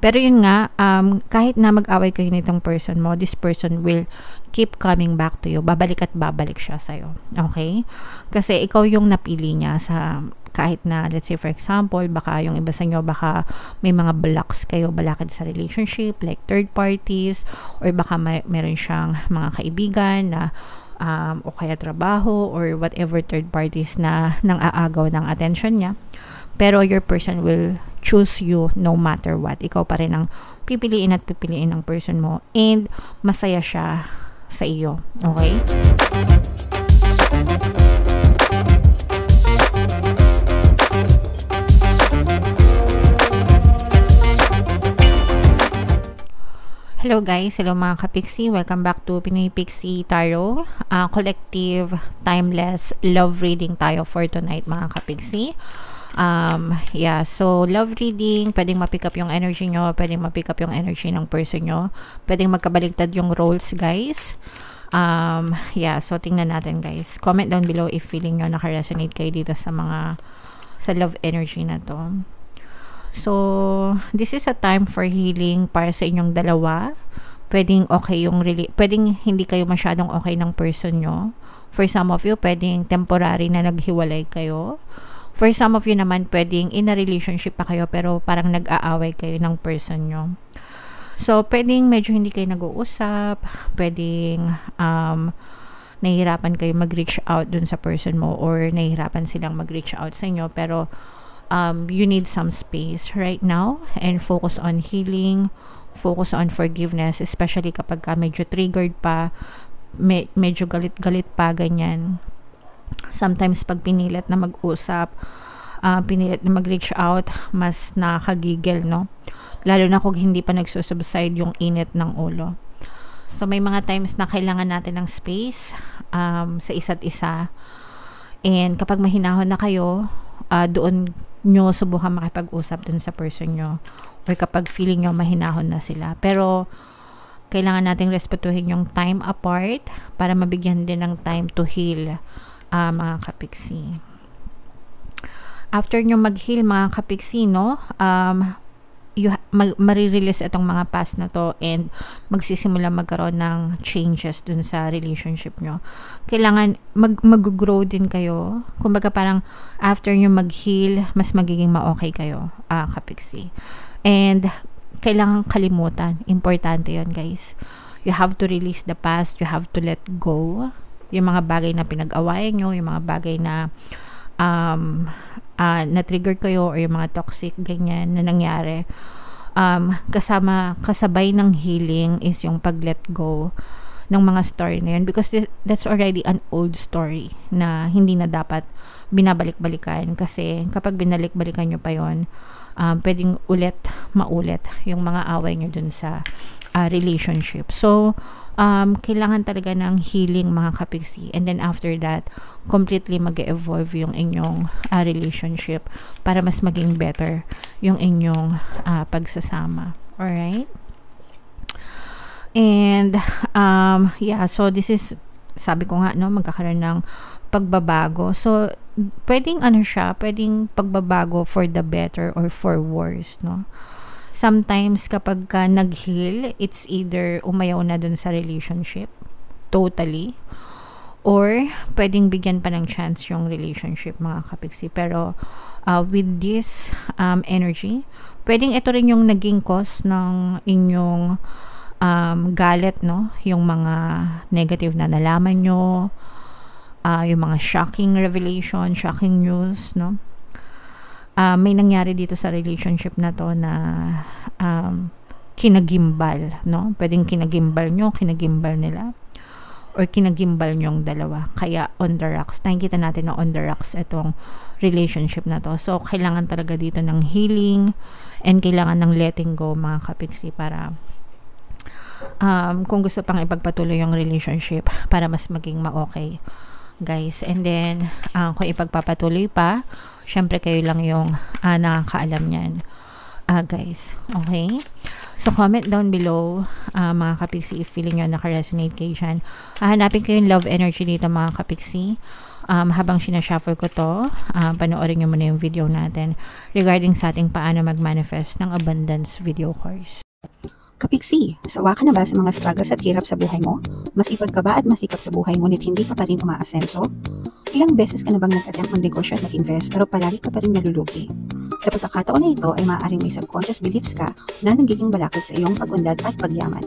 Pero yun nga, kahit na mag-away kayo nitong person mo, this person will keep coming back to you. Babalik at babalik siya sa'yo. Okay? Kasi ikaw yung napili niya sa, kahit na, let's say for example, baka yung iba sa inyo, baka may mga blocks kayo balakid sa relationship, like third parties, or baka meron siyang mga kaibigan na o kaya trabaho, or whatever third parties na nang aagaw ng attention niya. Pero your person will choose you no matter what. Ikaw pa rin ang pipiliin at pipiliin ng person mo. And masaya siya sa iyo. Okay? Hello guys, hello mga kapixie. Welcome back to Pinoy Pixie Tarot. Collective, timeless, love reading tayo for tonight mga kapixie. Yeah, so love reading, pwedeng ma-pick up yung energy nyo, pwedeng ma-pick up yung energy ng person nyo, pwedeng magkabaligtad yung roles guys. Yeah, so tingnan natin guys. Comment down below if feeling nyo naka-resonate kayo dito sa love energy na to. So, this is a time for healing para sa inyong dalawa. Pwedeng okay yung pwedeng hindi kayo masyadong okay ng person nyo. For some of you, pwedeng temporary na naghiwalay kayo. For some of you naman, pwedeng in a relationship pa kayo pero parang nag-aaway kayo ng person nyo. So, pwedeng medyo hindi kayo nag-uusap, pwedeng nahihirapan kayo mag-reach out dun sa person mo, or nahihirapan silang mag-reach out sa inyo, pero you need some space right now and focus on healing, focus on forgiveness, especially kapag ka medyo triggered pa, medyo galit-galit pa, ganyan. Sometimes pag pinilit na mag-usap, pinilit na mag-reach out, mas nakakagigil, no? Lalo na kung hindi pa nagsusubside yung init ng ulo. So may mga times na kailangan natin ng space sa isa't isa. And kapag mahinahon na kayo, doon nyo subukan makipag-usap dun sa person nyo. Or kapag feeling nyo mahinahon na sila. Pero kailangan nating respetuhin yung time apart para mabigyan din ng time to heal, mga kapixie. After nyo mag-heal mga kapixie, no, marirelease itong mga past na to and magsisimula magkaroon ng changes dun sa relationship nyo. Kailangan mag-grow din kayo. Kumbaga parang after nyo mag-heal, mas magiging ma-okay kayo, kapixie. And kailangan kalimutan. Importante yon guys. You have to release the past. You have to let go. Yung mga bagay na pinag-awayan nyo, yung mga bagay na na-trigger kayo, or yung mga toxic ganyan na nangyari. Kasabay ng healing is yung pag-let go ng mga story na yun, because that's already an old story na hindi na dapat binabalik-balikan, kasi kapag binalik-balikan nyo pa yun, pwedeng maulit yung mga away nyo dun sa relationship. So, kailangan talaga ng healing mga kapixie, and then after that, completely mag-evolve yung inyong relationship para mas maging better yung inyong pagsasama. Alright? And, yeah, so this is, sabi ko nga, no, magkakaroon ng pagbabago. So, pwedeng pwedeng pagbabago for the better or for worse, no? Sometimes kapag nag-heal, it's either umayaw na dun sa relationship totally, or pwedeng bigyan pa ng chance yung relationship mga kapixie. Pero with this energy, pwedeng ito rin yung naging cause ng inyong galit, no? Yung mga negative na nalaman nyo, yung mga shocking revelation, shocking news, no? May nangyari dito sa relationship na to na kinagimbal, no? Pwedeng kinagimbal nyo, kinagimbal nila, or kinagimbal nyong dalawa. Kaya on the rocks. Nakikita natin na on the rocks itong relationship na to. So, kailangan talaga dito ng healing and kailangan ng letting go mga kapixie para kung gusto pang ipagpatuloy yung relationship para mas maging ma-okay guys. And then, kung ipagpapatuloy pa, syempre kayo lang yung nakakaalam niyan, guys. Okay? So, comment down below, mga kapixie, if feeling nyo naka-resonate kayo dyan. Hanapin ko yung love energy dito, mga kapixie. habang sinashuffle ko to, panoorin nyo muna yung video natin regarding sa ating paano mag-manifest ng abundance video course. Kapiksi, sawa ka na ba sa mga struggles at hirap sa buhay mo? Masipag ka ba at masikap sa buhay ngunit hindi ka pa rin umaasenso? Ilang beses ka na bang nag-attempt mag-negosyo at mag-invest pero palagi ka pa rin nalulugi? Sa pagkakataon na ito ay maaaring may subconscious beliefs ka na nagiging balakid sa iyong pag-unlad at pagyaman.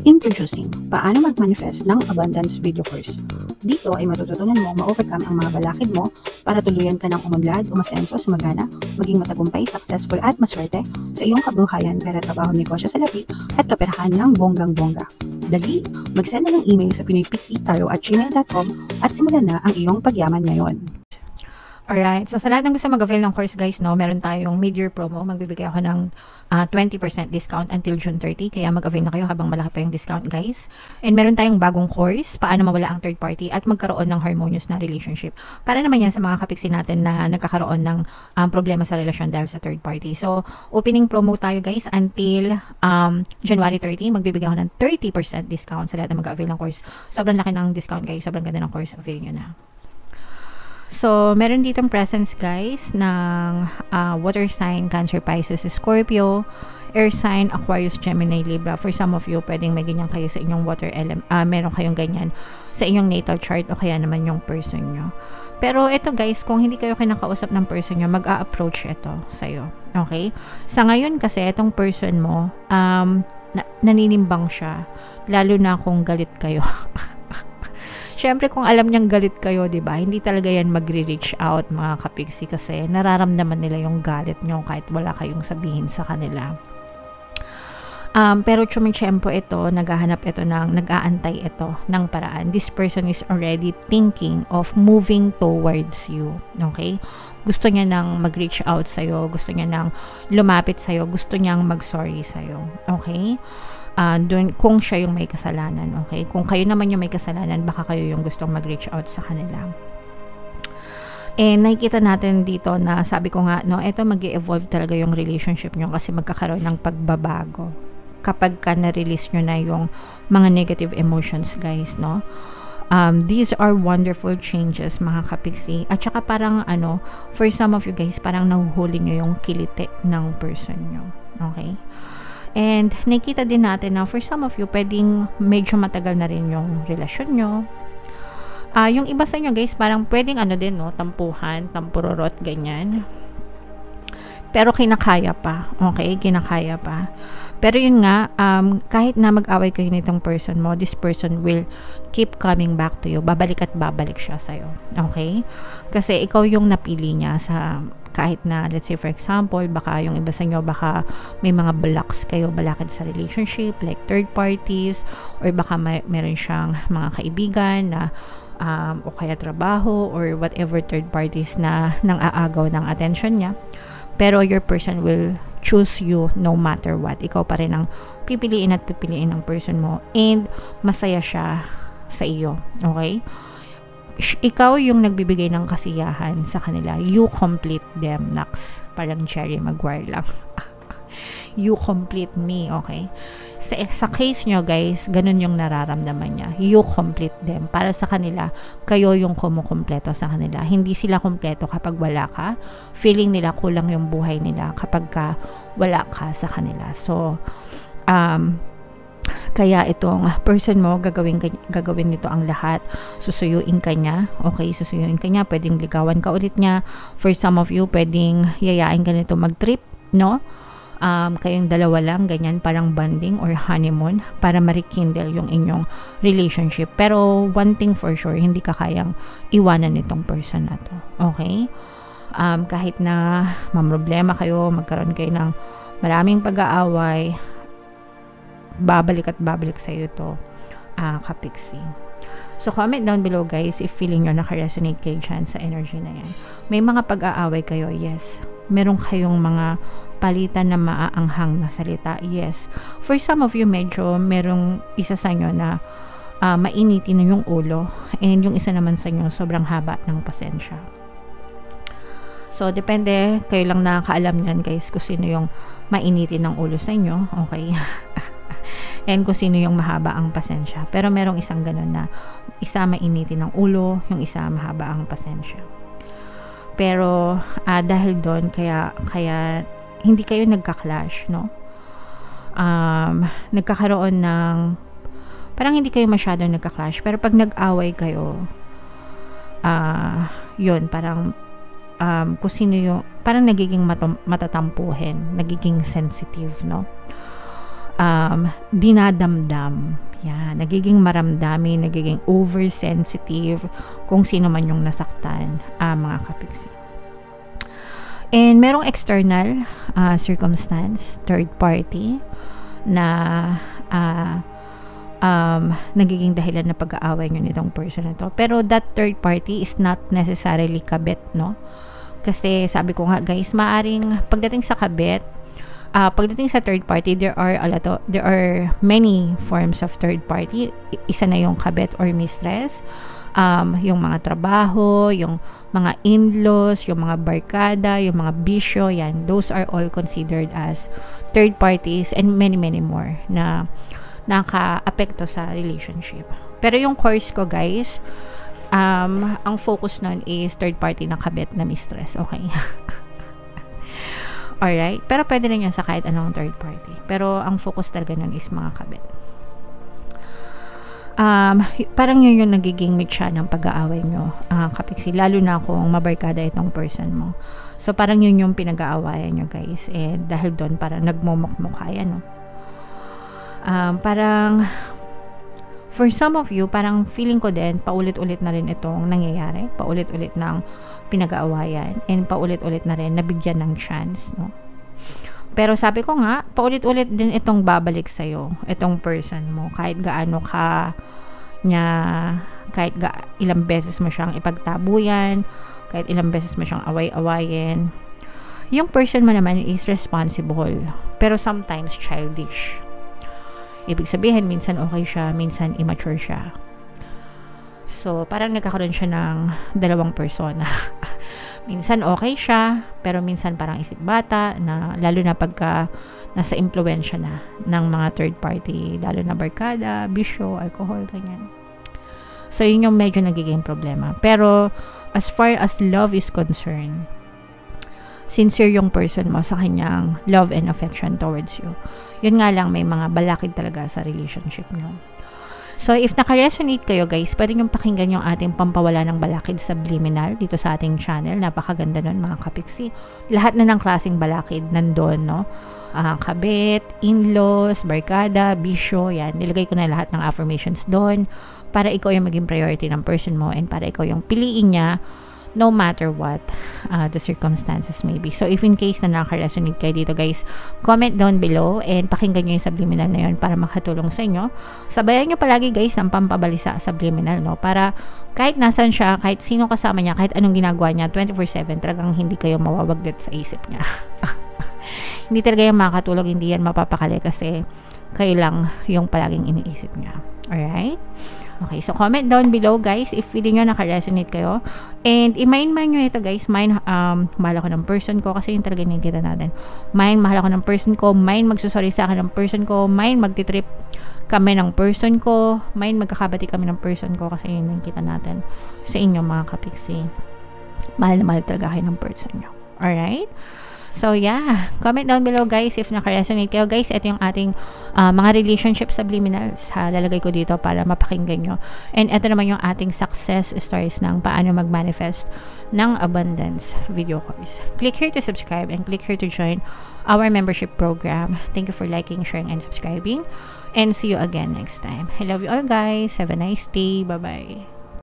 Introducing, paano mag-manifest ng abundance video course. Dito ay matututunan mo ma-overcome ang mga balakid mo para tuluyan ka ng umunlad, umasenso, sumagana, maging matagumpay, successful at maswerte sa iyong kabuhayan, pera, trabaho, negosyo sa lapi at kaperahan ng bonggang-bongga. Dali, mag-send na ng email sa pinoypixitaro@gmail.com at simulan na ang iyong pagyaman ngayon. Alright, so sa lahat ng gusto mag-avail ng course guys, no, meron tayong mid-year promo. Magbibigay ako ng 20% discount until June 30. Kaya mag-avail na kayo habang malaki pa yung discount guys. And meron tayong bagong course, paano mawala ang third party at magkaroon ng harmonious na relationship. Para naman yan sa mga kapiksi natin na nagkakaroon ng problema sa relasyon dahil sa third party. So, opening promo tayo guys until January 30. Magbibigay ako ng 30% discount sa lahat na mag-avail ng course. Sobrang laki ng discount guys, sobrang ganda ng course, avail nyo na. So, meron ditong presence guys ng water sign, Cancer, Pisces, Scorpio, air sign, Aquarius, Gemini, Libra. For some of you, pwedeng may ganyan kayo sa inyong water element. Meron kayong ganyan sa inyong natal chart o kaya naman yung person nyo. Pero ito guys, kung hindi kayo kinakausap ng person nyo, mag-a-approach ito sa'yo. Okay? Sa ngayon kasi, itong person mo, naninimbang siya. Lalo na kung galit kayo. Siyempre, kung alam niyang galit kayo, diba, hindi talaga yan magre-reach out, mga kapiksi, kasi nararamdaman nila yung galit niyo kahit wala kayong sabihin sa kanila. Pero tsumitsyempo ito, nag-aantay ito ng paraan. This person is already thinking of moving towards you. Okay? Gusto niya nang mag-reach out sa'yo, gusto niya nang lumapit sa'yo, gusto niyang mag-sorry sa'yo. Okay? Kung siya yung may kasalanan, okay? Kung kayo naman yung may kasalanan, baka kayo yung gustong mag-reach out sa kanila. And nakikita natin dito na, sabi ko nga, no, eto mag-evolve talaga yung relationship nyo kasi magkakaroon ng pagbabago kapag ka na-release nyo na yung mga negative emotions, guys, no? These are wonderful changes, mga kapiksi. At saka parang, for some of you guys, parang nahuhuli nyo yung kilite ng person nyo. Okay? And nakita din natin na for some of you, pwedeng medyo matagal na rin yung relasyon nyo. Yung iba sa inyo guys, parang pwedeng din, no, tampuhan, tampurorot, ganyan. Pero kinakaya pa. Okay? Kinakaya pa. Pero yun nga, kahit na mag-away kayo nitong person mo, this person will keep coming back to you. Babalik at babalik siya sa'yo. Okay? Kasi ikaw yung napili niya sa kahit na, let's say for example, baka yung iba sa inyo, baka may mga blocks kayo, balakid sa relationship, like third parties, or baka meron siyang mga kaibigan na o kaya trabaho, or whatever third parties na nang aagaw ng attention niya. Pero your person will choose you no matter what. Ikaw pa rin ang pipiliin at pipiliin ng person mo, and masaya siya sa iyo. Okay? Ikaw yung nagbibigay ng kasiyahan sa kanila. You complete them, Nax. Parang Jerry Maguire lang. You complete me, okay? Sa case nyo, guys, ganun yung nararamdaman niya. You complete them. Para sa kanila, kayo yung kumukumpleto sa kanila. Hindi sila kumpleto kapag wala ka. Feeling nila kulang yung buhay nila kapag wala ka sa kanila. So, kaya itong person mo, gagawin nito ang lahat. Susuyuin ka niya. Okay, susuyuin ka niya. Pwedeng ligawan ka ulit niya. For some of you, pwedeng yayain ka nito mag-trip, no? Kayong dalawa lang, ganyan, parang bonding or honeymoon para ma-rekindle yung inyong relationship. Pero one thing for sure, hindi ka kayang iwanan itong person na to. Okay? Kahit na mamroblema kayo, magkaroon kayo ng maraming pag-aaway, babalik at babalik sa iyo to, kapiksi. So, comment down below guys if feeling nyo naka-resonate kayo dyan sa energy na yan. May mga pag-aaway kayo, yes. Meron kayong mga palitan na maaanghang na salita, yes. For some of you, medyo merong isa sa inyo na mainitin na yung ulo, and yung isa naman sa inyo, sobrang haba ng pasensya. So, depende, kayo lang nakakaalam yan guys kung sino yung mainitin ng ulo sa inyo, okay? and kung sino yung mahaba ang pasensya. Pero merong isang ganun na isa mainitin ng ulo, yung isa mahaba ang pasensya. Pero dahil doon, kaya hindi kayo nagka-clash, no? Nagkakaroon ng parang hindi kayo masyadong nagka-clash, pero pag nag-away kayo, yun, parang kung sino yung, parang nagiging matatampuhin, nagiging sensitive, no? Dinadamdam, yan, nagiging maramdami, nagiging oversensitive kung sino man yung nasaktan, mga kapiksi. And merong external circumstance, third party, na nagiging dahilan na pag-aaway nyo nitong person na to. Pero that third party is not necessarily kabit, no? Kasi sabi ko nga guys, maaring pagdating sa kabit, pagdating sa third party, there are many forms of third party. Isa na yung kabit or mistress, yung mga trabaho, yung mga in-laws, yung mga barkada, yung mga bisyo, yan, those are all considered as third parties, and many more na naka-apekto sa relationship. Pero yung course ko guys, ang focus nun is third party na kabit na mistress, okay? Alright, pero pwede rin yan sa kahit anong third party, pero ang focus talaga nun is mga kabit. Parang yun yung nagiging mitya ng pag-aaway nyo, kapiksi, lalo na kung mabarkada itong person mo. So parang yun yung pinag-aawayan nyo guys, and dahil doon parang nagmumukmukaya, no? Parang for some of you, parang feeling ko din paulit-ulit na rin itong nangyayari, paulit-ulit ng pinag-aawayan, and paulit-ulit na rin nabigyan ng chance, no? Pero sabi ko nga, paulit-ulit din itong babalik sa'yo, itong person mo, kahit gaano ka niya, kahit ilang beses mo siyang ipagtabuyan, kahit ilang beses mo siyang away-awayin. Yung person mo naman is responsible, pero sometimes childish. Ibig sabihin, minsan okay siya, minsan immature siya. So, parang nagkakaroon siya ng dalawang persona. Minsan okay siya, pero minsan parang isip bata, na lalo na pagka nasa impluwensya na ng mga third party, lalo na barkada, bisyo, alcohol, ganyan. So, yun yung medyo nagiging problema. Pero, as far as love is concerned, sincere yung person mo sa kanyang love and affection towards you. Yun nga lang, may mga balakid talaga sa relationship nyo. So, if naka-resonate kayo guys, pwede nyo pakinggan yung ating pampawala ng balakid subliminal dito sa ating channel. Napakaganda nun mga kapiksi. Lahat na ng klaseng balakid nandun, no? Kabit, in-laws, barkada, bisyo, yan. Nilagay ko na lahat ng affirmations doon para ikaw yung maging priority ng person mo, and para ikaw yung piliin niya no matter what the circumstances may be. So, if in case na naka-resonate kayo dito guys, comment down below and pakinggan nyo yung subliminal na yun para makatulong sa inyo. Sabayan nyo palagi guys ang pampabalisa subliminal, no? Para kahit nasan siya, kahit sino kasama niya, kahit anong ginagawa niya, 24/7, talagang hindi kayo mawawaglit sa isip niya. Hindi talaga yung makakatulog, hindi yan mapapakali kasi kayo lang yung palaging iniisip niya. Alright? Okay, so comment down below guys if feeling nyo naka-resonate kayo. And i-mind nyo ito guys. Mind, mahal ako ng person ko kasi yun talaga nakikita natin. Mind, mahal ako ng person ko. Mind, magsusorry sa akin ng person ko. Mind, magtitrip kami ng person ko. Mind, magkakabati kami ng person ko kasi yun nakikita natin sa inyo mga kapiksi. Mahal na mahal talaga kayo ng person nyo. Alright? So, yeah. Comment down below, guys, if naka-resonate kayo. Guys, ito yung ating mga relationship subliminals. Lalagay ko dito para mapakinggan nyo. And ito naman yung ating success stories ng paano mag-manifest ng abundance video course. Click here to subscribe and click here to join our membership program. Thank you for liking, sharing, and subscribing. And see you again next time. I love you all, guys. Have a nice day. Bye-bye.